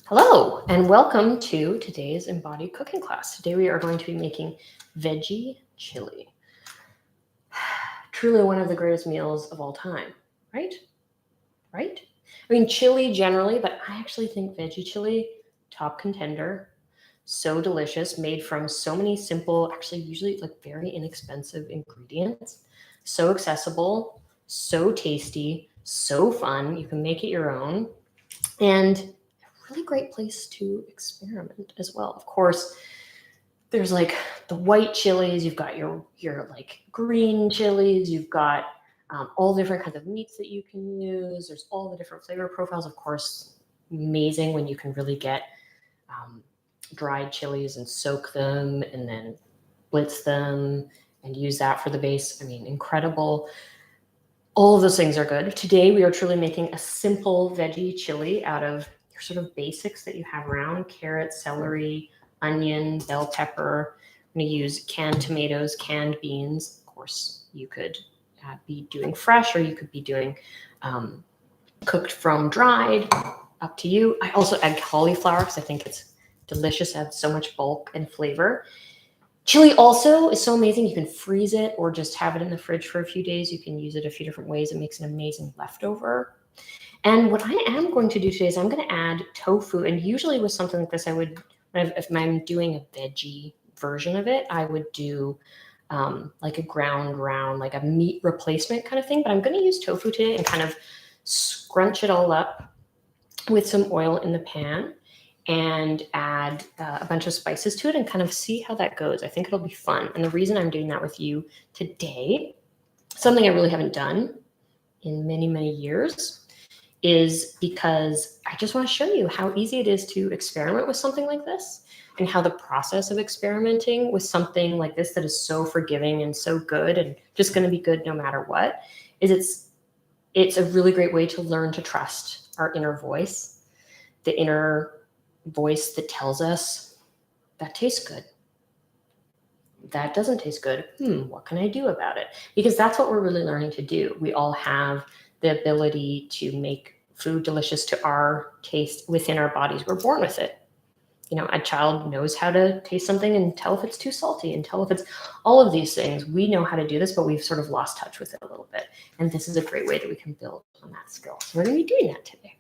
Hello, and welcome to today's Embodied cooking class. Today we are going to be making veggie chili. Truly one of the greatest meals of all time, right? Right? I mean, chili generally, but I actually think veggie chili, top contender. So delicious, made from so many simple, actually usually like very inexpensive ingredients. So accessible, so tasty, so fun. You can make it your own. And really great place to experiment as well. Of course, there's like the white chilies, you've got your like green chilies, you've got all different kinds of meats that you can use. There's all the different flavor profiles. Of course, amazing when you can really get dried chilies and soak them and then blitz them and use that for the base. I mean, incredible. All of those things are good. Today, we are truly making a simple veggie chili out of your sort of basics that you have around: carrot, celery, onion, bell pepper. I'm going to use canned tomatoes, canned beans. Of course, you could be doing fresh, or you could be doing cooked from dried, up to you. I also add cauliflower because I think it's delicious, adds so much bulk and flavor. Chili also is so amazing. You can freeze it or just have it in the fridge for a few days. You can use it a few different ways. It makes an amazing leftover. And what I am going to do today is I'm going to add tofu. And usually with something like this, I would, if I'm doing a veggie version of it, I would do like a ground round, like a meat replacement kind of thing. But I'm going to use tofu today and kind of scrunch it all up with some oil in the pan and add a bunch of spices to it and kind of see how that goes. I think it'll be fun. And the reason I'm doing that with you today, something I really haven't done in many, many years, is because I just want to show you how easy it is to experiment with something like this, and how the process of experimenting with something like this that is so forgiving and so good and just going to be good no matter what, is it's a really great way to learn to trust our inner voice, the inner voice that tells us that tastes good, that doesn't taste good. What can I do about it? Because that's what we're really learning to do. We all have the ability to make food delicious to our taste within our bodies. We're born with it. You know, a child knows how to taste something and tell if it's too salty and tell if it's all of these things. We know how to do this, but we've sort of lost touch with it a little bit. And this is a great way that we can build on that skill. So we're going to be doing that today.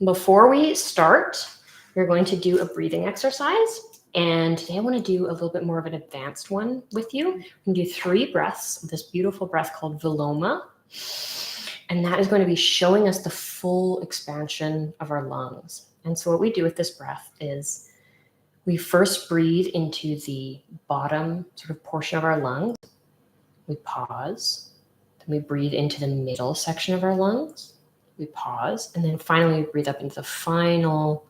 Before we start, we're going to do a breathing exercise. And today I want to do a little bit more of an advanced one with you. We're going to do 3 breaths, this beautiful breath called Viloma. And that is going to be showing us the full expansion of our lungs. And so what we do with this breath is we first breathe into the bottom sort of portion of our lungs. We pause. Then we breathe into the middle section of our lungs. We pause. And then finally we breathe up into the final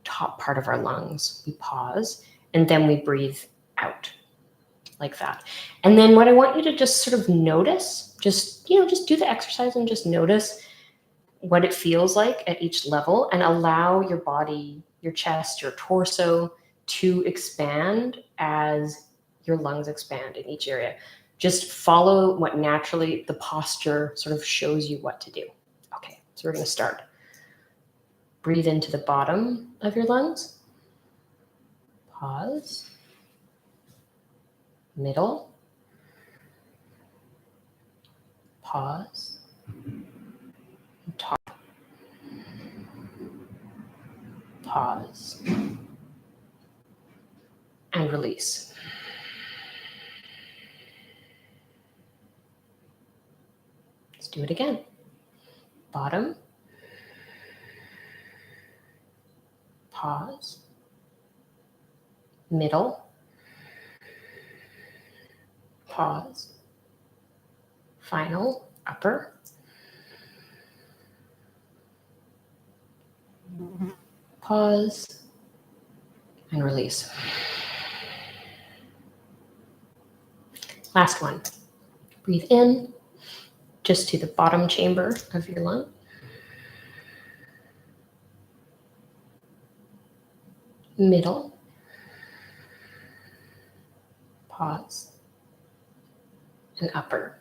top part of our lungs. We pause. And then we breathe out like that. And then what I want you to just sort of notice, just do the exercise and just notice what it feels like at each level, and allow your body, your chest, your torso to expand as your lungs expand in each area. Just follow what naturally the posture sort of shows you what to do. Okay, so we're going to start. Breathe into the bottom of your lungs. Pause. Middle. Pause. Top. Pause. And release. Let's do it again. Bottom. Pause. Middle. Pause. Final, upper. Pause. And release. Last one. Breathe in, just to the bottom chamber of your lung. Middle. Pause. And upper.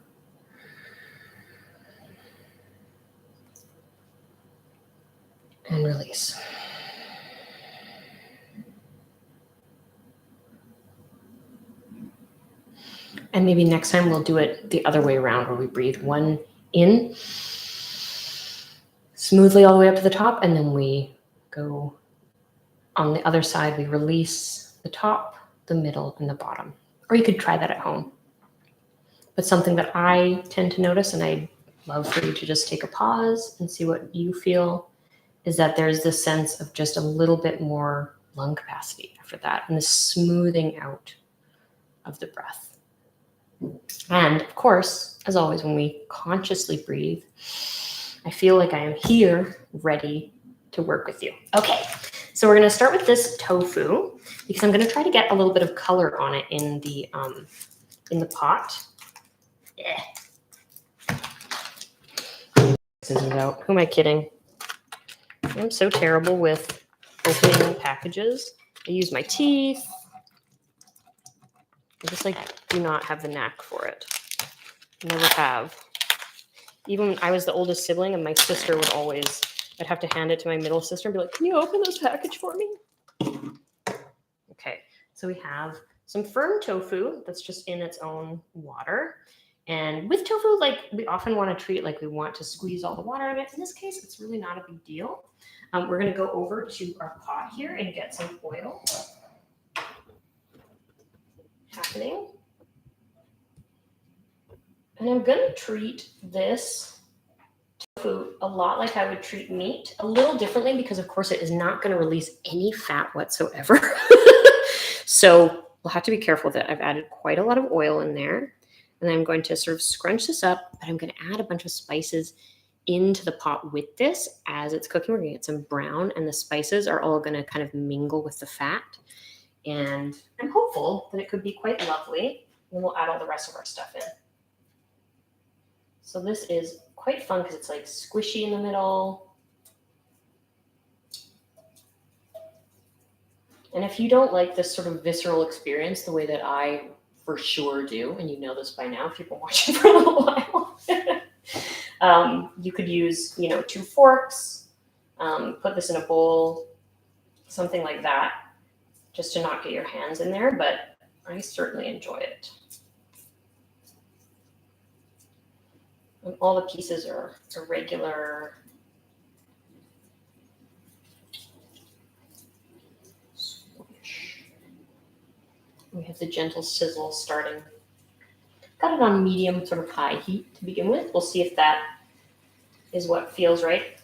And release. And maybe next time we'll do it the other way around, where we breathe one in smoothly all the way up to the top, and then we go on the other side, we release the top, the middle, and the bottom. Or you could try that at home. But something that I tend to notice, and I'd love for you to just take a pause and see what you feel, is that there's this sense of just a little bit more lung capacity after that, and the smoothing out of the breath. And of course, as always, when we consciously breathe, I feel like I am here ready to work with you. Okay, so we're going to start with this tofu because I'm going to try to get a little bit of color on it in the pot. Scissors out. Who am I kidding? I'm so terrible with opening packages. I use my teeth. I just do not have the knack for it. Never have. Even when I was the oldest sibling, and my sister would always, I'd have to hand it to my middle sister and be like, "Can you open this package for me?" Okay, so we have some firm tofu that's just in its own water. And with tofu, we often want to treat it like we want to squeeze all the water out of it. In this case, it's really not a big deal. We're going to go over to our pot here and get some oil happening. And I'm going to treat this tofu a lot like I would treat meat, a little differently because, of course, it is not going to release any fat whatsoever. So we'll have to be careful that I've added quite a lot of oil in there. And I'm going to sort of scrunch this up, but I'm going to add a bunch of spices into the pot with this as it's cooking. We're going to get some brown, and the spices are all going to kind of mingle with the fat. And I'm hopeful that it could be quite lovely. And we'll add all the rest of our stuff in. So this is quite fun because it's squishy in the middle. And if you don't like this sort of visceral experience the way that I for sure do, and you know this by now if you've been watching for a little while, you could use, 2 forks, put this in a bowl, something like that, just to not get your hands in there, but I certainly enjoy it. And all the pieces are irregular. Squish. We have the gentle sizzle starting. Got it on medium, sort of high heat to begin with. We'll see if that is what feels right.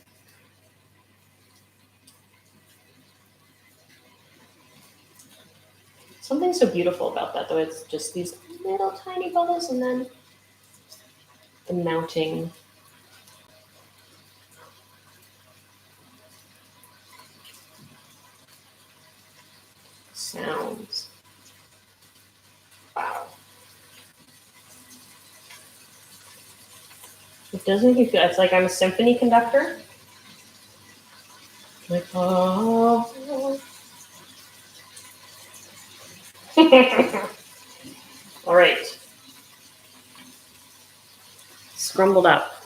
Something so beautiful about that, though. It's just these little tiny bubbles and then the mounting sounds. Wow. It does make me feel, it's like I'm a symphony conductor. Oh. All right. Scrambled up.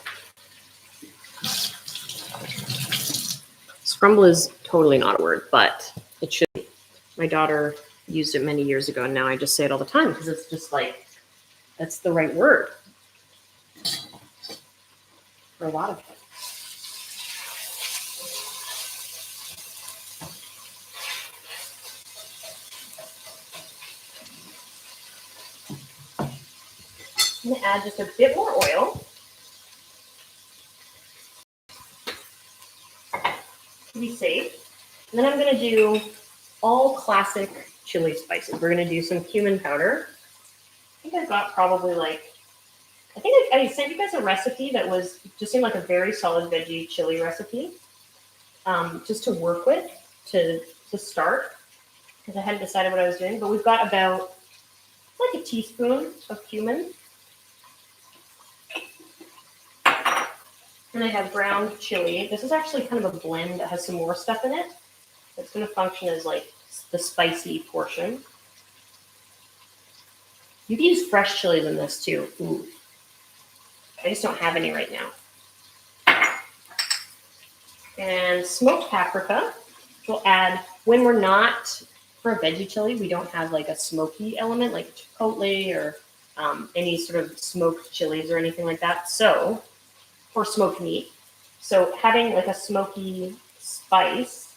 Scramble is totally not a word, but it should be. My daughter used it many years ago, and now I just say it all the time because it's just that's the right word for a lot of it. I'm going to add just a bit more oil to be safe. And then I'm going to do all classic chili spices. We're going to do some cumin powder. I think I've got probably I think I sent you guys a recipe that just seemed like a very solid veggie chili recipe, just to work with to start, because I hadn't decided what I was doing. But we've got about a teaspoon of cumin. And I have ground chili. This is actually kind of a blend that has some more stuff in it. It's going to function as the spicy portion. You can use fresh chilies in this too. Ooh. I just don't have any right now. And smoked paprika, which we'll add when we're not, for a veggie chili, we don't have a smoky element like chipotle or any sort of smoked chilies or anything like that. So, or smoked meat. So having like a smoky spice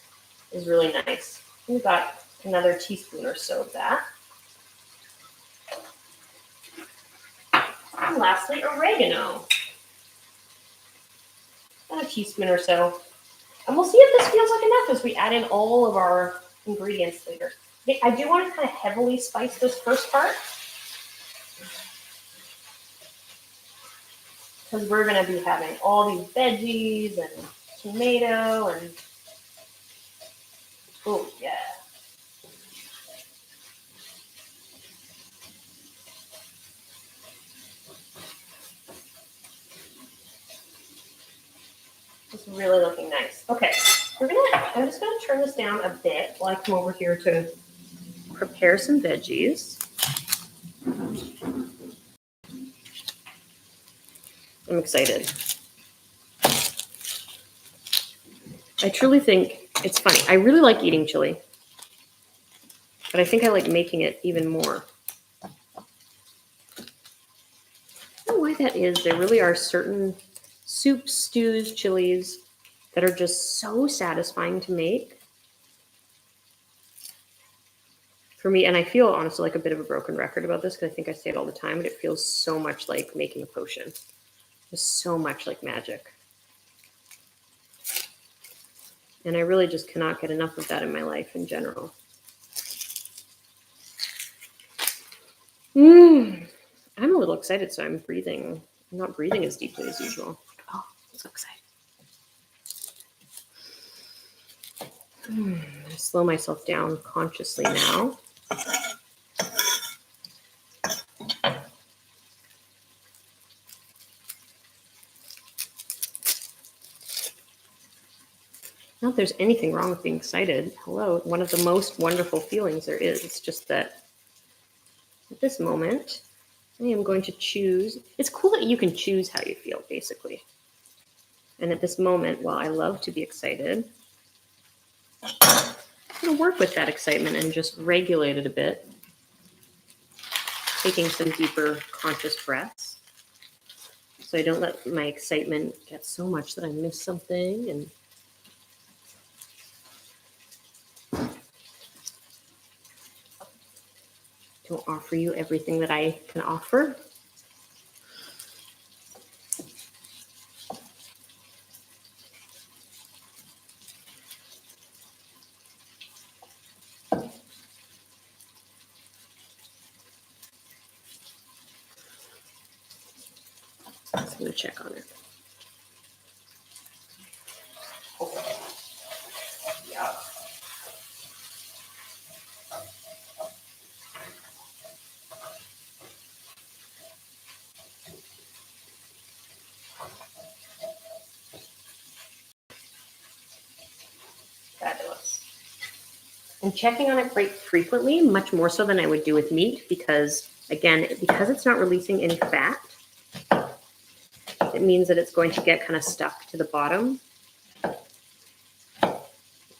is really nice. We've got another teaspoon or so of that. And lastly, oregano. About a teaspoon or so. And we'll see if this feels like enough as we add in all of our ingredients later. I do want to kind of heavily spice this first part, because we're going to be having all these veggies and tomato and, oh yeah. It's really looking nice. Okay, I'm just gonna turn this down a bit while I come over here to prepare some veggies. I'm excited. I truly think it's funny. I really like eating chili, but I think I like making it even more. I don't know why that is. There really are certain soups, stews, chilies that are just so satisfying to make for me. And I feel honestly like a bit of a broken record about this because I think I say it all the time, but it feels so much like making a potion. Just so much like magic. And I really just cannot get enough of that in my life in general. I'm a little excited, so I'm breathing. I'm not breathing as deeply as usual. Oh, I'm so excited. I'm going to slow myself down consciously now. Not that there's anything wrong with being excited. Hello, one of the most wonderful feelings there is. It's just that at this moment, I am going to choose. It's cool that you can choose how you feel, basically. And at this moment, while I love to be excited, I'm going to work with that excitement and just regulate it a bit, taking some deeper conscious breaths so I don't let my excitement get so much that I miss something. And don't offer you everything that I can offer. I'm going to check on it. Yeah. Fabulous. And checking on it quite frequently, much more so than I would do with meat, because again, because it's not releasing any fat, it means that it's going to get kind of stuck to the bottom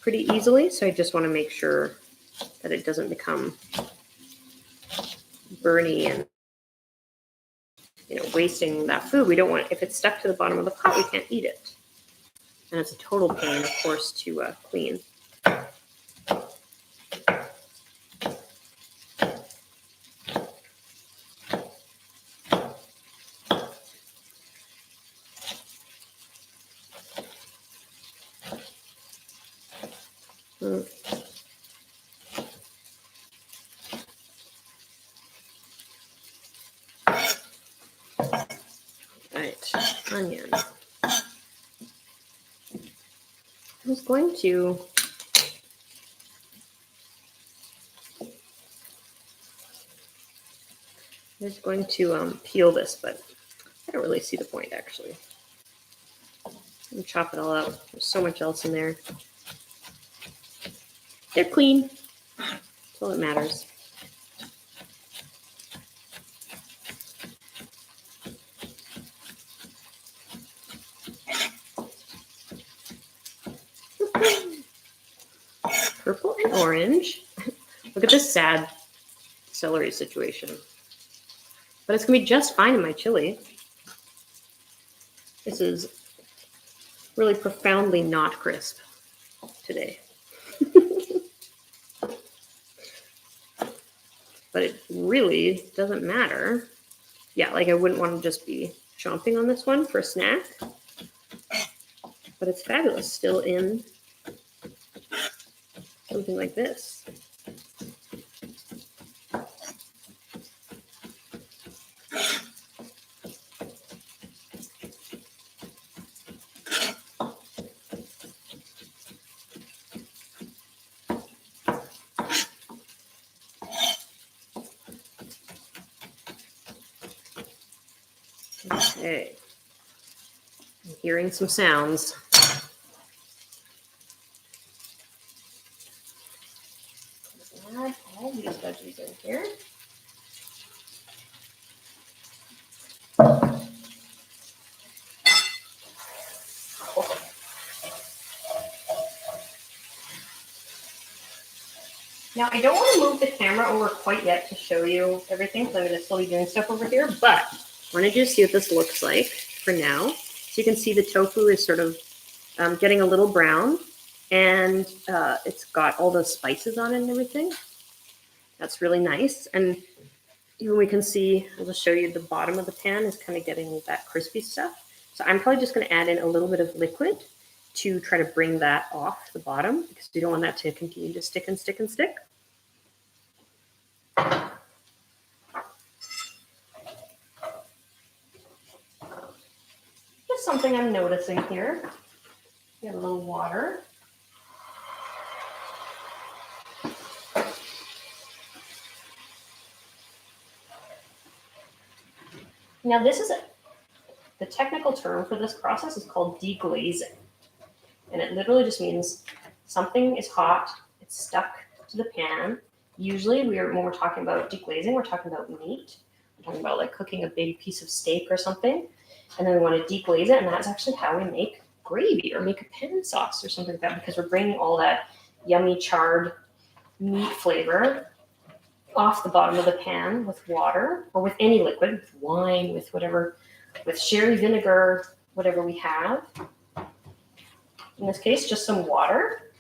pretty easily. So I just want to make sure that it doesn't become burny and, wasting that food. We don't want, if it's stuck to the bottom of the pot, we can't eat it. And it's a total pain, of course, to clean. Right, onion. I'm just going to peel this, but I don't really see the point actually. And chop it all up. There's so much else in there. They're clean. That's all that matters. Purple and orange. Look at this sad celery situation. but it's gonna be just fine in my chili. This is really profoundly not crisp today. But it really doesn't matter. Yeah, like I wouldn't want to just be chomping on this one for a snack. But it's fabulous still in something like this. Okay. I'm hearing some sounds. Add all these veggies in here. Now, I don't want to move the camera over quite yet to show you everything because I'm going to still be doing stuff over here, but I want to just see what this looks like for now. So you can see the tofu is sort of getting a little brown, and it's got all the spices on it and everything. That's really nice. And even we can see, I'll just show you the bottom of the pan is kind of getting that crispy stuff. So I'm probably just going to add in a little bit of liquid to try to bring that off the bottom because we don't want that to continue to stick and stick and stick. Just something I'm noticing here. Get a little water. Now this is the technical term for this process is called deglazing. And it literally just means something is hot, it's stuck to the pan. Usually when we're talking about deglazing, we're talking about meat. We're talking about like cooking a big piece of steak or something. And then we want to deglaze it, and that's actually how we make gravy or make a pen sauce or something like that, because we're bringing all that yummy charred meat flavor off the bottom of the pan with water or with any liquid, with wine, with whatever, with sherry vinegar, whatever we have. In this case, just some water.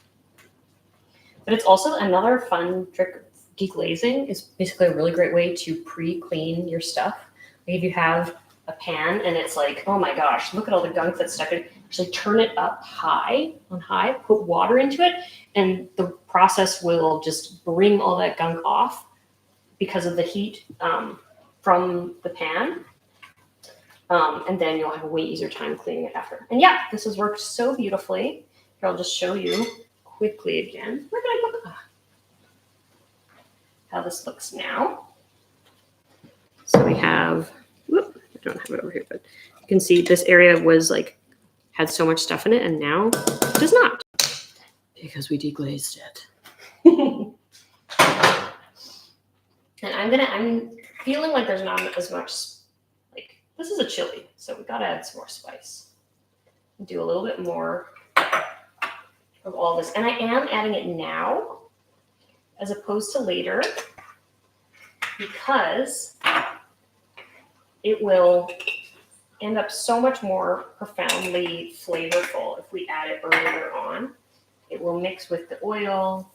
But it's also another fun trick. Deglazing is basically a really great way to pre-clean your stuff. Like if you have a pan and it's like, oh my gosh, look at all the gunk that's stuck in it. Actually turn it up on high, put water into it, and the process will just bring all that gunk off because of the heat from the pan. And then you'll have a way easier time cleaning it after. And yeah, this has worked so beautifully. Here, I'll just show you quickly again. Where did I look? How this looks now. So we have, whoop, I don't have it over here, but you can see this area was like, had so much stuff in it, and now it does not. Because we deglazed it. And I'm feeling like there's not as much, like, this is a chili, so we gotta add some more spice. Do a little bit more of all this. And I am adding it now as opposed to later because it will end up so much more profoundly flavorful if we add it earlier on. It will mix with the oil.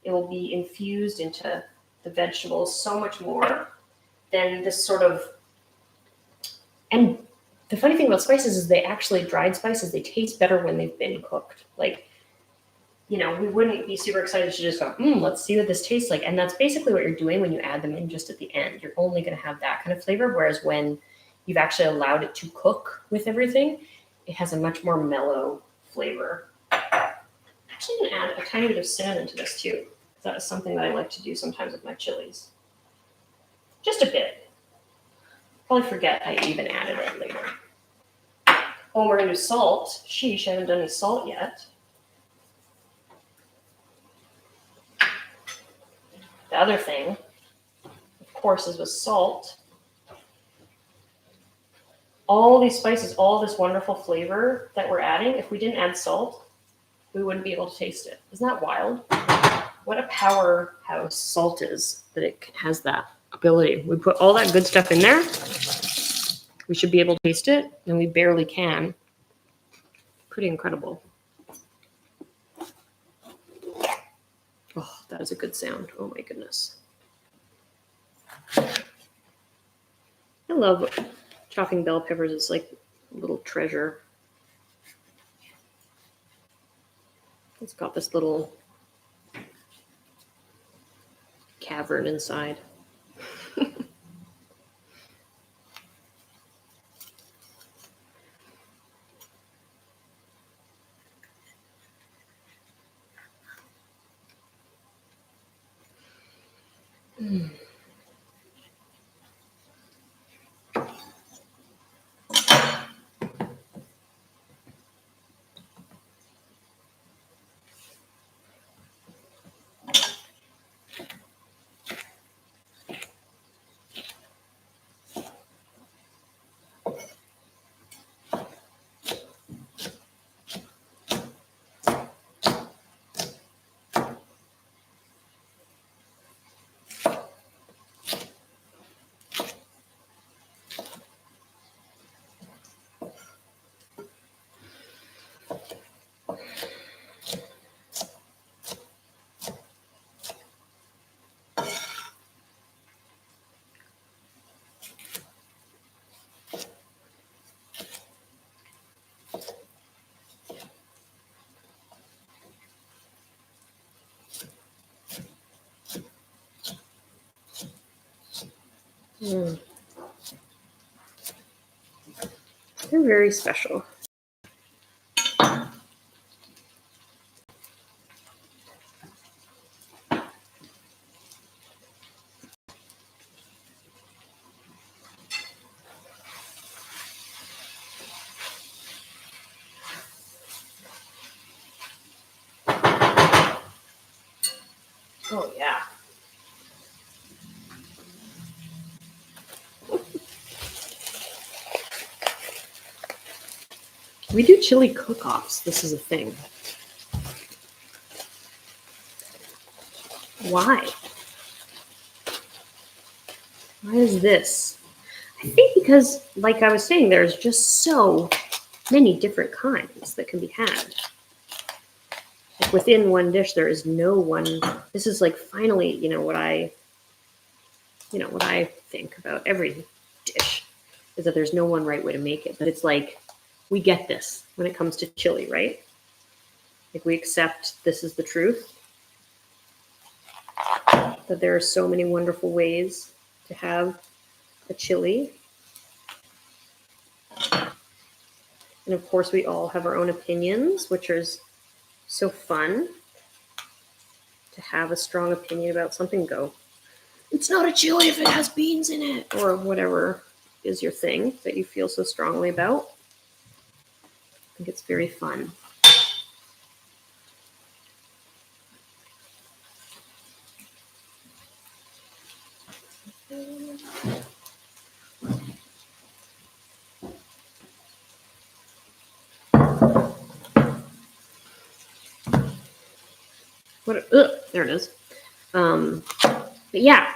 It will be infused into the vegetables so much more than this sort of, and the funny thing about spices is they actually, dried spices, they taste better when they've been cooked. Like, you know, we wouldn't be super excited to just go, let's see what this tastes like. And that's basically what you're doing when you add them in just at the end. You're only going to have that kind of flavor. Whereas when you've actually allowed it to cook with everything, it has a much more mellow flavor. I'm actually going to add a tiny bit of cinnamon to this too. That is something that I like to do sometimes with my chilies. Just a bit. Probably forget I even added it later. Oh, we're going to do salt. Sheesh, I haven't done any salt yet. The other thing, of course, is with salt. All these spices, all this wonderful flavor that we're adding, if we didn't add salt, we wouldn't be able to taste it. Isn't that wild? What a powerhouse salt is, that it has that ability. We put all that good stuff in there. We should be able to taste it, and we barely can. Pretty incredible. Oh, that is a good sound. Oh my goodness. I love chopping bell peppers. It's like a little treasure. It's got this little cavern inside. Mm. Mm. They're very special. Oh, yeah. We do chili cook-offs. This is a thing. Why? Why is this? I think because, like I was saying, there's just so many different kinds that can be had. Like within one dish, there is no one. This is like finally, what I think about every dish is that there's no one right way to make it. But it's like we get this when it comes to chili, right? Like we accept this is the truth. That there are so many wonderful ways to have a chili. And of course, we all have our own opinions, which is so fun to have a strong opinion about something. Go, it's not a chili if it has beans in it, or whatever is your thing that you feel so strongly about. I think it's very fun. There it is. But yeah,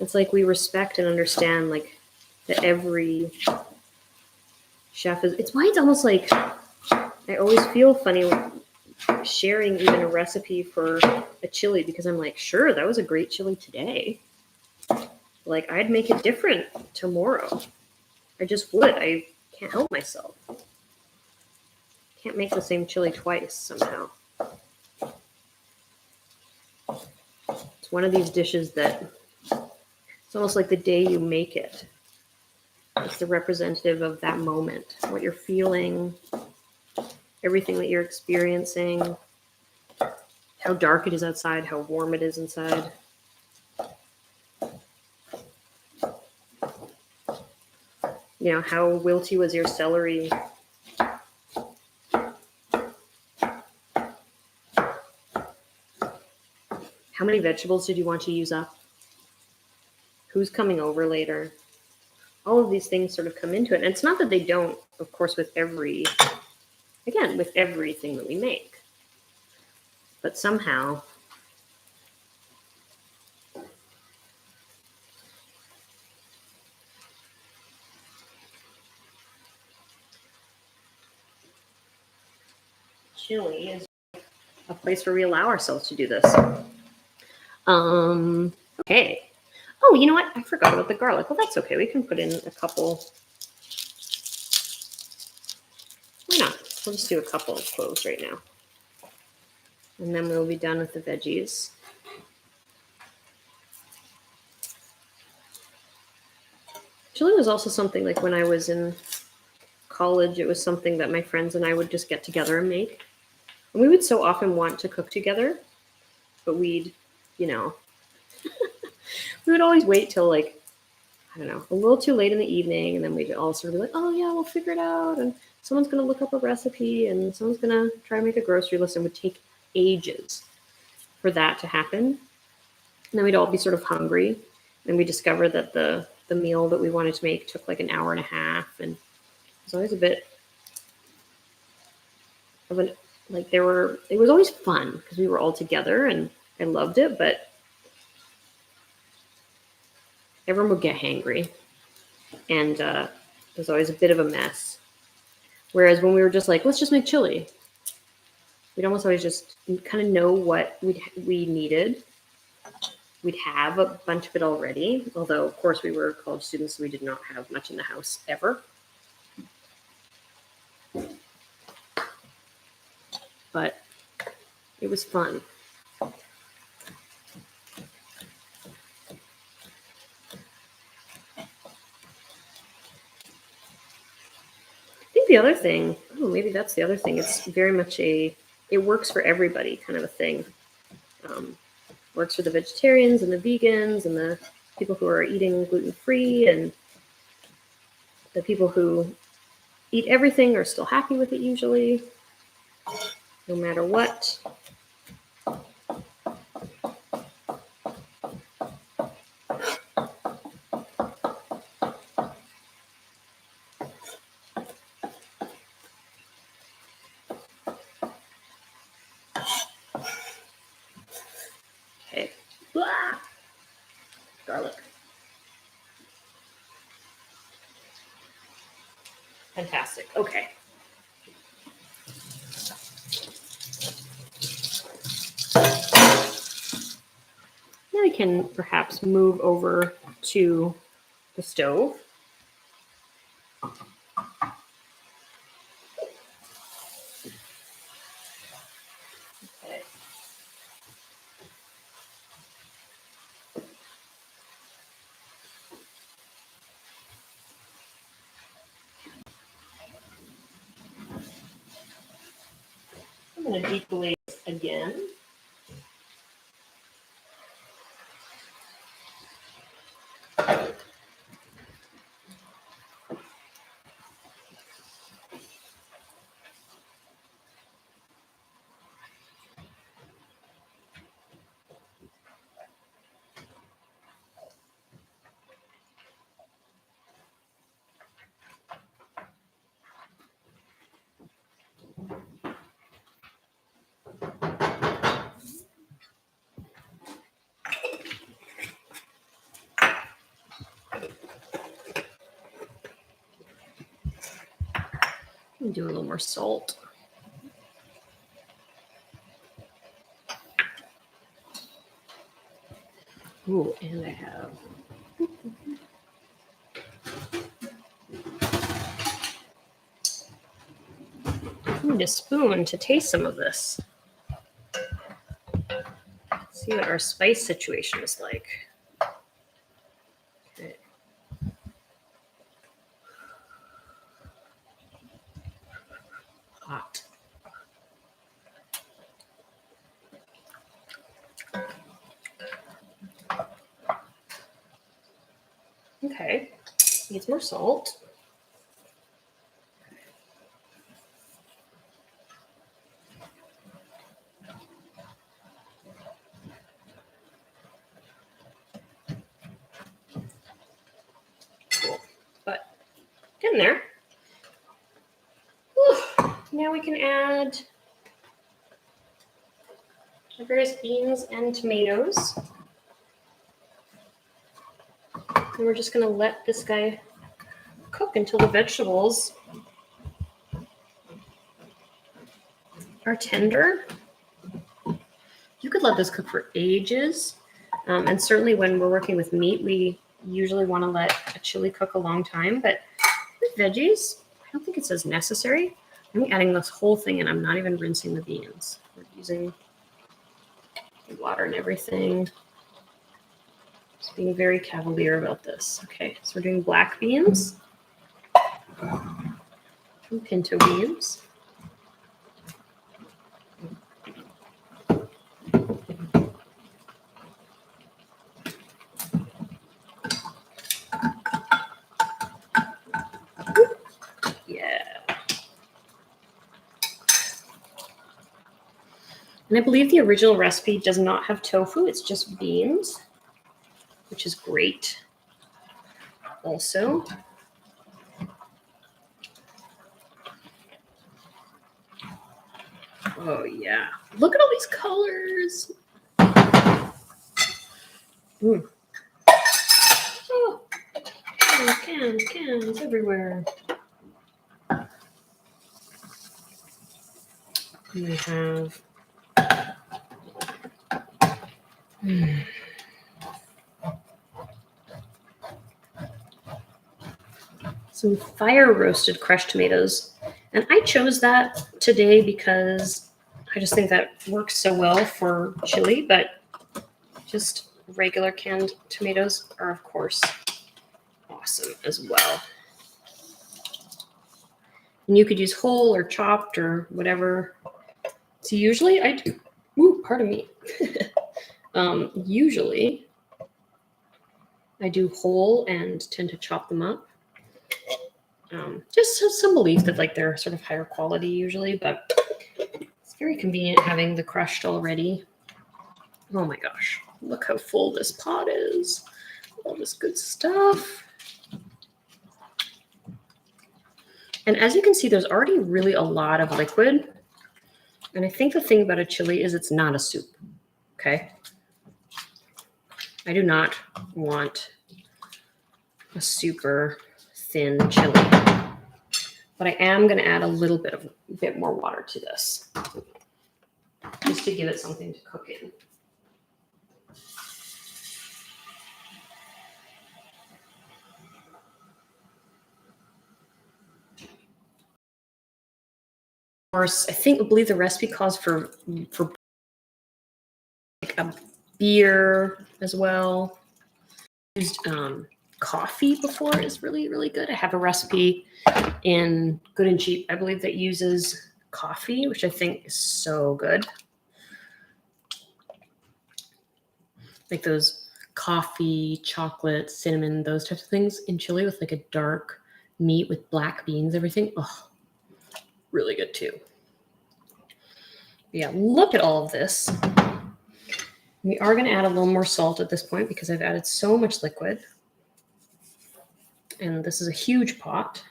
it's like we respect and understand like that every chef is. It's why it's almost like I always feel funny sharing even a recipe for a chili because I'm like, sure, that was a great chili today. Like I'd make it different tomorrow. I just would. I can't help myself. Can't make the same chili twice somehow. It's one of these dishes that it's almost like the day you make it. It's the representative of that moment, what you're feeling, everything that you're experiencing, how dark it is outside, how warm it is inside. How wilty was your celery? How many vegetables did you want to use up? Who's coming over later? All of these things sort of come into it. And it's not that they don't, of course, with everything that we make. But somehow, chili is a place where we allow ourselves to do this. Okay. Oh, you know what? I forgot about the garlic. Well, that's okay. We can put in a couple. Why not? We'll just do a couple of cloves right now. And then we'll be done with the veggies. Chili was also something like when I was in college, it was something that my friends and I would just get together and make. And we would so often want to cook together, but we'd, you know, we would always wait till like, I don't know, a little too late in the evening. And then we'd all sort of be like, oh yeah, we'll figure it out. And someone's going to look up a recipe and someone's going to try to make a grocery list, and would take ages for that to happen. And then we'd all be sort of hungry. And we discovered that the meal that we wanted to make took like an hour and a half. And it was always a bit of an, like it was always fun because we were all together and I loved it, but everyone would get hangry. And it was always a bit of a mess. Whereas when we were just like, let's just make chili, we'd almost always just kind of know what we needed. We'd have a bunch of it already, although, of course, we were college students, so we did not have much in the house ever. But it was fun. I think the other thing, maybe that's the other thing, it's very much it works for everybody kind of a thing. Works for the vegetarians and the vegans and the people who are eating gluten-free, and the people who eat everything are still happy with it usually, no matter what. Okay. Blah! Garlic. Fantastic. Okay. Now we can perhaps move over to the stove. Okay. I'm going to deglaze again. Do a little more salt. Ooh, and I have I need a spoon to taste some of this. See what our spice situation is like. Okay. Hot. Okay, needs more salt. Cool, but getting there. Whew. Now we can add our various beans and tomatoes. And we're just going to let this guy cook until the vegetables are tender. You could let this cook for ages. And certainly when we're working with meat, we usually want to let a chili cook a long time. But with veggies, I don't think it's as necessary. I'm adding this whole thing and I'm not even rinsing the beans. We're using the water and everything. Just being very cavalier about this. Okay, so we're doing black beans and pinto beans. And I believe the original recipe does not have tofu. It's just beans, which is great. Also, oh yeah, look at all these colors. Oh, cans everywhere. We have some fire roasted crushed tomatoes. And I chose that today because I just think that works so well for chili, but just regular canned tomatoes are, of course, awesome as well. And you could use whole or chopped or whatever. So usually I do, pardon me. Usually I do whole and tend to chop them up. Just some belief that like they're sort of higher quality usually, but it's very convenient having the crushed already. Oh my gosh, look how full this pot is. All this good stuff. And as you can see, there's already really a lot of liquid. And I think the thing about a chili is it's not a soup, okay? I do not want a super thin chili, but I am going to add a little bit more water to this, just to give it something to cook in. Of course, I believe the recipe calls for like a beer as well. Used coffee before is really, really good. I have a recipe in Good and Cheap, I believe, that uses coffee, which I think is so good. Like those coffee, chocolate, cinnamon, those types of things in chili with like a dark meat with black beans, everything. Oh, really good too. Yeah, look at all of this. We are going to add a little more salt at this point because I've added so much liquid. And this is a huge pot.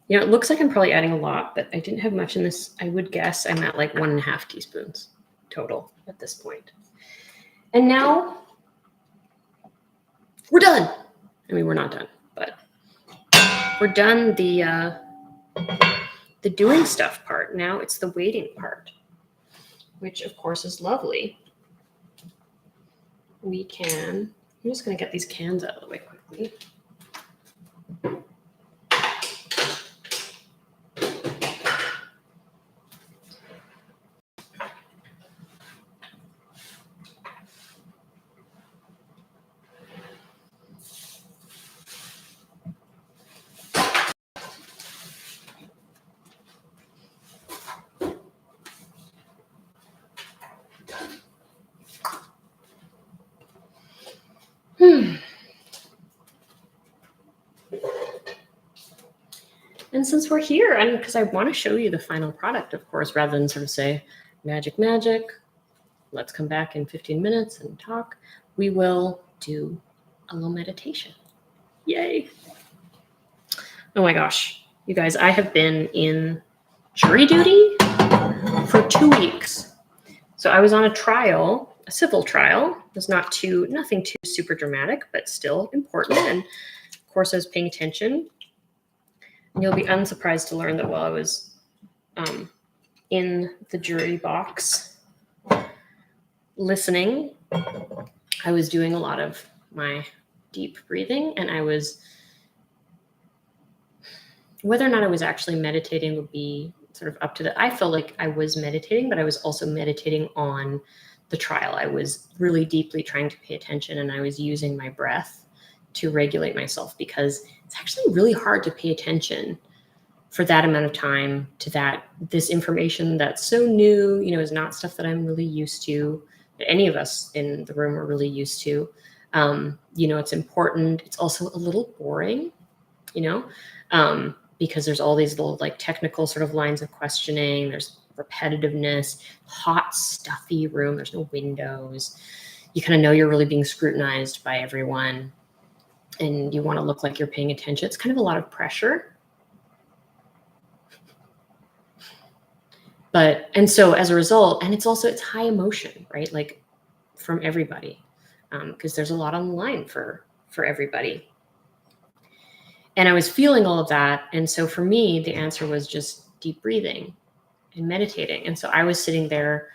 You know, it looks like I'm probably adding a lot, but I didn't have much in this. I would guess I'm at like 1.5 teaspoons total at this point. And now we're done. I mean, we're not done, but we're done the doing stuff part. Now it's the waiting part, which of course is lovely. I'm just going to get these cans out of the way quickly. And since we're here, and because I want to show you the final product, of course, rather than sort of say, magic, let's come back in 15 minutes and talk, we will do a little meditation. Yay. Oh my gosh, you guys, I have been in jury duty for 2 weeks. So I was on a trial, a civil trial. It was nothing too super dramatic, but still important. And of course, I was paying attention. And you'll be unsurprised to learn that while I was in the jury box listening, I was doing a lot of my deep breathing, and whether or not I was actually meditating would be sort of up to I felt like I was meditating, but I was also meditating on the trial. I was really deeply trying to pay attention, and I was using my breath to regulate myself, because it's actually really hard to pay attention for that amount of time to this information that's so new, is not stuff that I'm really used to, that any of us in the room are really used to. It's important. It's also a little boring, because there's all these little like technical sort of lines of questioning. There's repetitiveness, hot, stuffy room. There's no windows. You kind of know you're really being scrutinized by everyone, and you want to look like you're paying attention. It's kind of a lot of pressure. And so as a result, and it's high emotion, right? Like from everybody, because there's a lot on the line for everybody. And I was feeling all of that. And so for me, the answer was just deep breathing and meditating. And so I was sitting there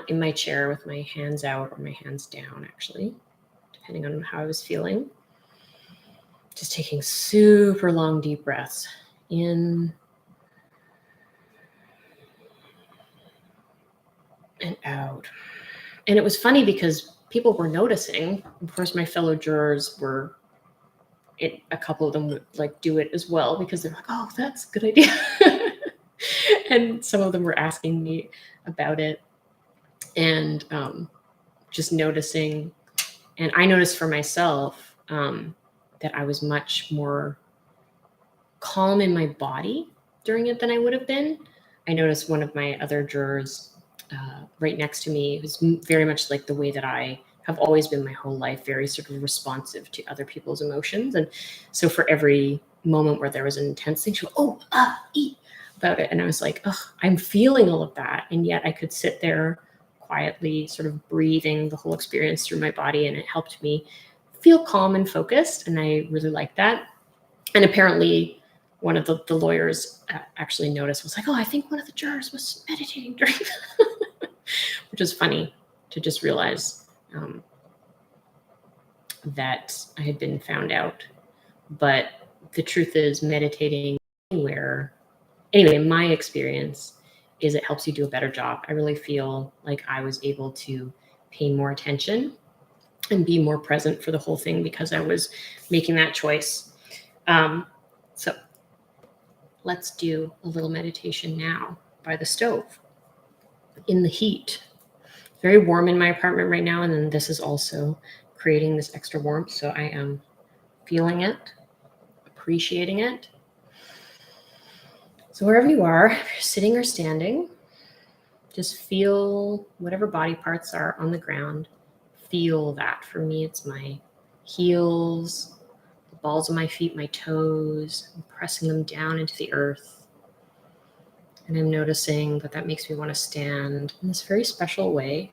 in my chair with my hands out, or my hands down, actually, depending on how I was feeling. Just taking super long, deep breaths in and out. And it was funny because people were noticing. Of course, my fellow jurors were, a couple of them would like do it as well, because they're like, oh, that's a good idea. And some of them were asking me about it, and just noticing. And I noticed for myself that I was much more calm in my body during it than I would have been. I noticed one of my other jurors right next to me was very much like the way that I have always been my whole life, very sort of responsive to other people's emotions. And so for every moment where there was an intense thing, she would, eat about it. And I was like, oh, I'm feeling all of that. And yet I could sit there quietly, sort of breathing the whole experience through my body. And it helped me feel calm and focused. And I really liked that. And apparently one of the lawyers actually noticed, was like, oh, I think one of the jurors was meditating during that. Which is funny to just realize that I had been found out. But the truth is, meditating anyway, in my experience, is it helps you do a better job. I really feel like I was able to pay more attention and be more present for the whole thing, because I was making that choice. So let's do a little meditation now by the stove in the heat. Very warm in my apartment right now, and then this is also creating this extra warmth. So I am feeling it, appreciating it. So wherever you are, if you're sitting or standing, just feel whatever body parts are on the ground. Feel that. For me, it's my heels, the balls of my feet, my toes. I'm pressing them down into the earth. And I'm noticing that makes me want to stand in this very special way.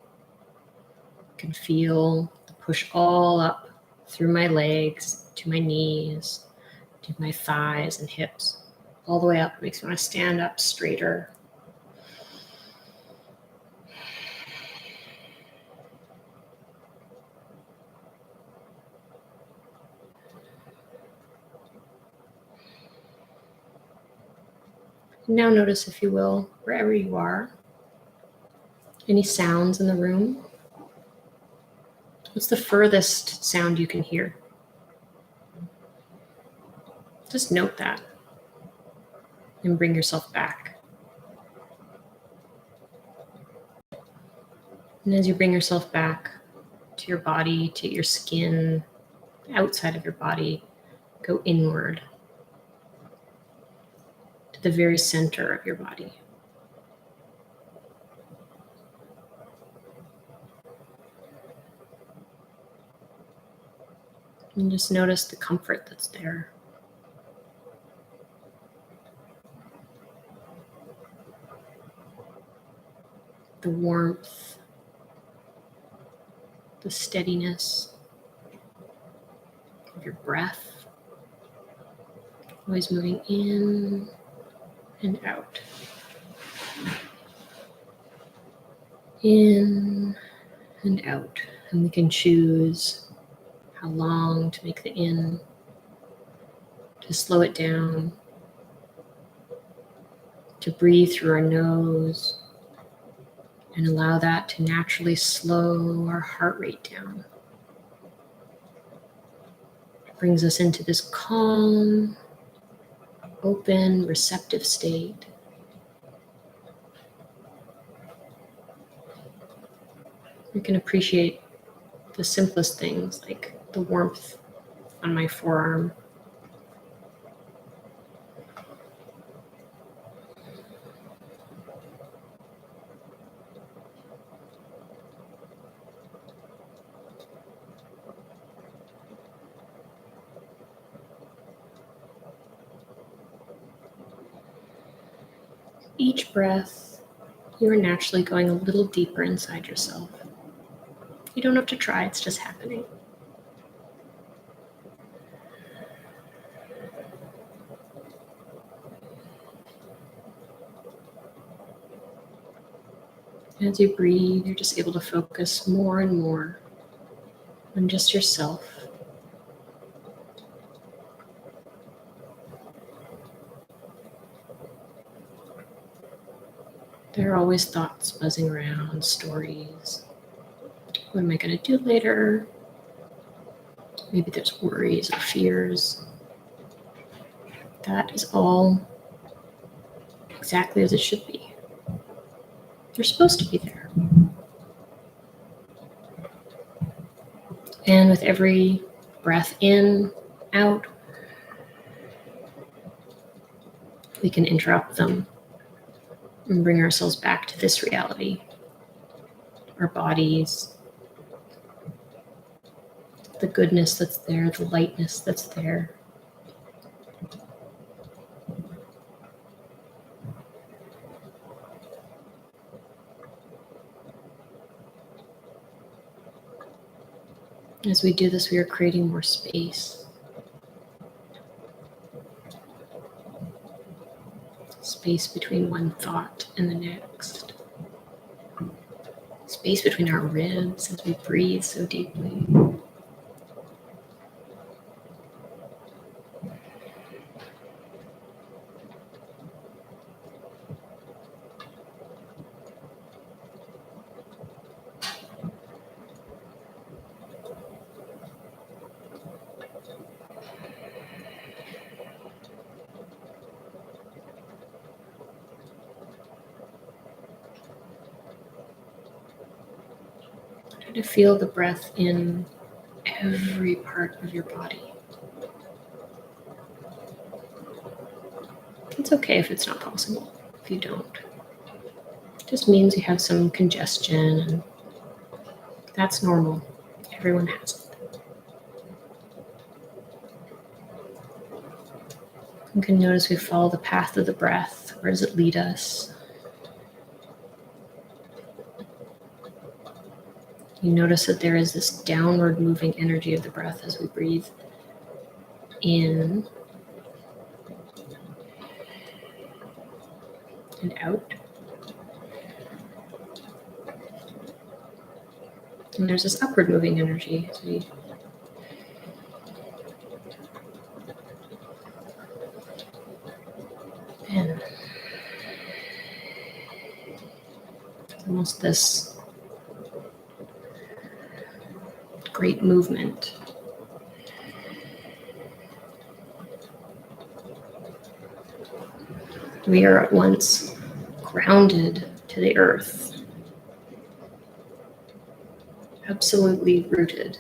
I can feel the push all up through my legs, to my knees, to my thighs and hips. All the way up. It makes me want to stand up straighter. Now notice, if you will, wherever you are, any sounds in the room. What's the furthest sound you can hear? Just note that and bring yourself back. And as you bring yourself back to your body, to your skin, outside of your body, go inward to the very center of your body. And just notice the comfort that's there. The warmth, the steadiness of your breath, always moving in and out. In and out. And we can choose how long to make the in, to slow it down, to breathe through our nose and allow that to naturally slow our heart rate down. It brings us into this calm, open, receptive state. We can appreciate the simplest things like the warmth on my forearm. Each breath, you are naturally going a little deeper inside yourself. You don't have to try, it's just happening. As you breathe, you're just able to focus more and more on just yourself. There are always thoughts buzzing around, stories. What am I going to do later? Maybe there's worries or fears. That is all exactly as it should be. They're supposed to be there. And with every breath in, out, we can interrupt them and bring ourselves back to this reality, our bodies, the goodness that's there, the lightness that's there. As we do this, we are creating more space. Space between one thought and the next. Space between our ribs as we breathe so deeply. Try to feel the breath in every part of your body. It's okay if it's not possible, if you don't. It just means you have some congestion, and that's normal. Everyone has it. You can notice we follow the path of the breath. Where does it lead us? You notice that there is this downward moving energy of the breath as we breathe in and out. And there's this upward moving energy as we in. It's almost this great movement. We are at once grounded to the earth, absolutely rooted,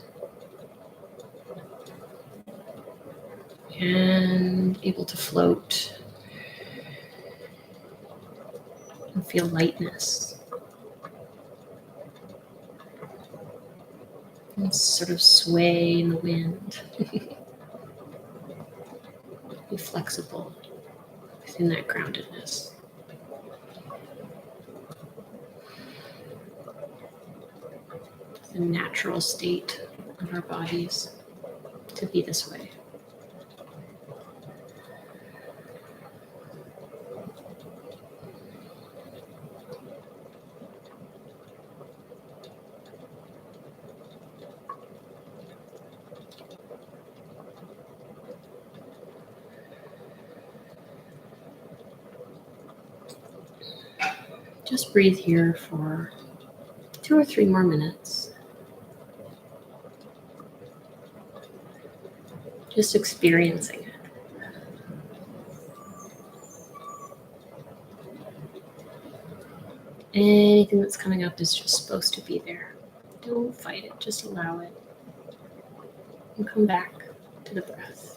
and able to float and feel lightness. And sort of sway in the wind. Be flexible within that groundedness. It's a natural state of our bodies to be this way. Just breathe here for 2 or 3 more minutes. Just experiencing it. Anything that's coming up is just supposed to be there. Don't fight it, just allow it. And come back to the breath.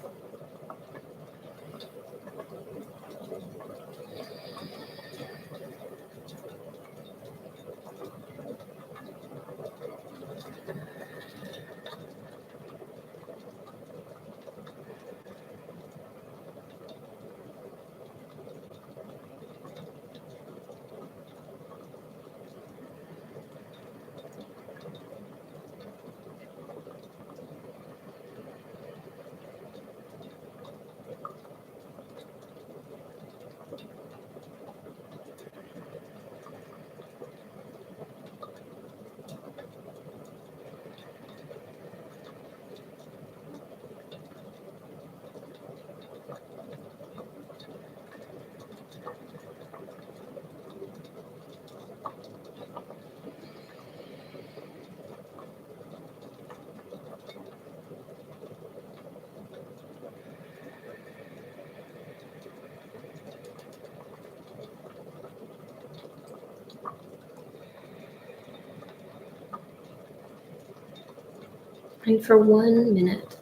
And for 1 minute,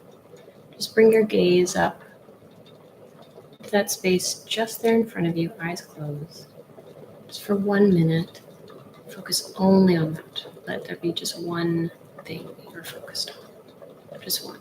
just bring your gaze up to that space just there in front of you, eyes closed. Just for 1 minute, focus only on that. Let there be just one thing that you're focused on. Just one.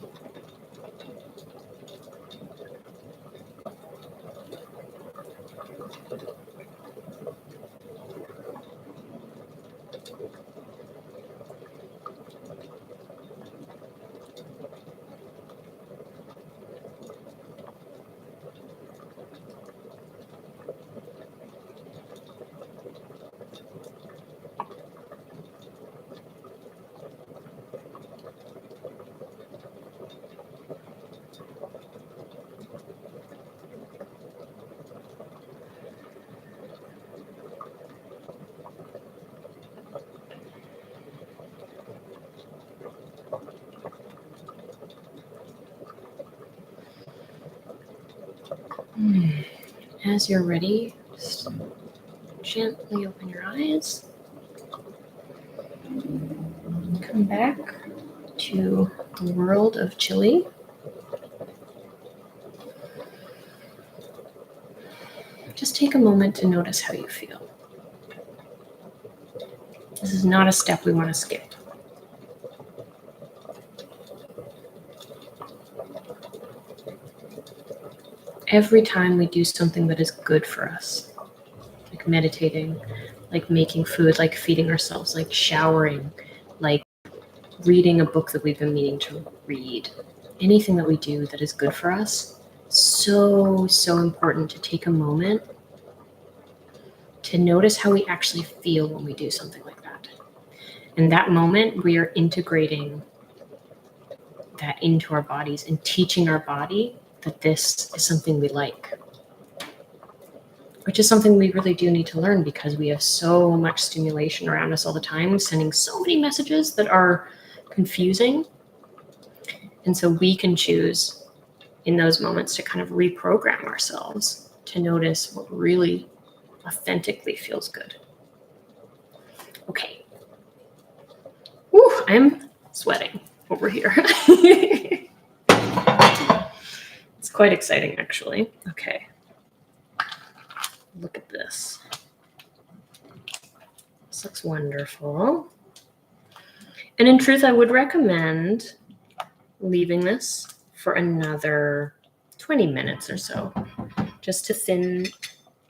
As you're ready, just gently open your eyes. Come back to the world of chili. Just take a moment to notice how you feel. This is not a step we want to skip. Every time we do something that is good for us, like meditating, like making food, like feeding ourselves, like showering, like reading a book that we've been meaning to read, anything that we do that is good for us, so important to take a moment to notice how we actually feel when we do something like that. In that moment, we are integrating that into our bodies and teaching our body that this is something we like, which is something we really do need to learn because we have so much stimulation around us all the time, sending so many messages that are confusing. And so we can choose in those moments to kind of reprogram ourselves to notice what really authentically feels good. Okay. Woo, I'm sweating over here. It's quite exciting, actually. Okay. Look at this. This looks wonderful. And in truth, I would recommend leaving this for another 20 minutes or so, just to thin,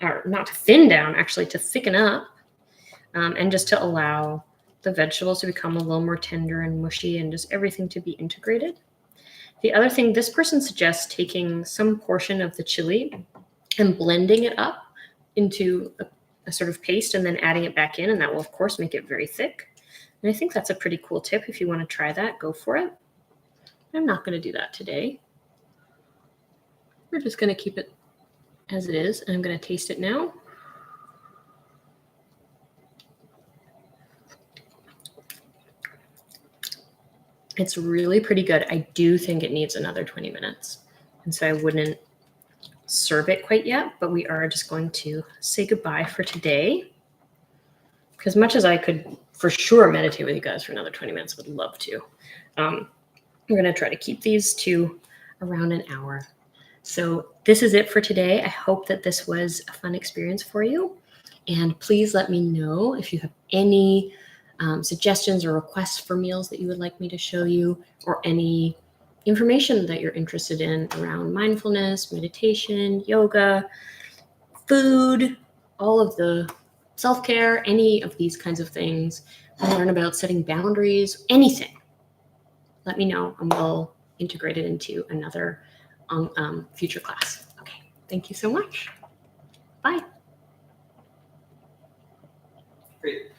or not to thin down, actually to thicken up, and just to allow the vegetables to become a little more tender and mushy and just everything to be integrated. The other thing, this person suggests taking some portion of the chili and blending it up into a sort of paste and then adding it back in, and that will of course make it very thick. And I think that's a pretty cool tip. If you want to try that, go for it. I'm not going to do that today. We're just going to keep it as it is, and I'm going to taste it now. It's really pretty good. I do think it needs another 20 minutes. And so I wouldn't serve it quite yet, but we are just going to say goodbye for today. Because much as I could for sure meditate with you guys for another 20 minutes, would love to. I'm going to try to keep these to around an hour. So this is it for today. I hope that this was a fun experience for you. And please let me know if you have any suggestions or requests for meals that you would like me to show you, or any information that you're interested in around mindfulness, meditation, yoga, food, all of the self-care, any of these kinds of things. Learn about setting boundaries, anything. Let me know and we'll integrate it into another future class. Okay, thank you so much. Bye. Great.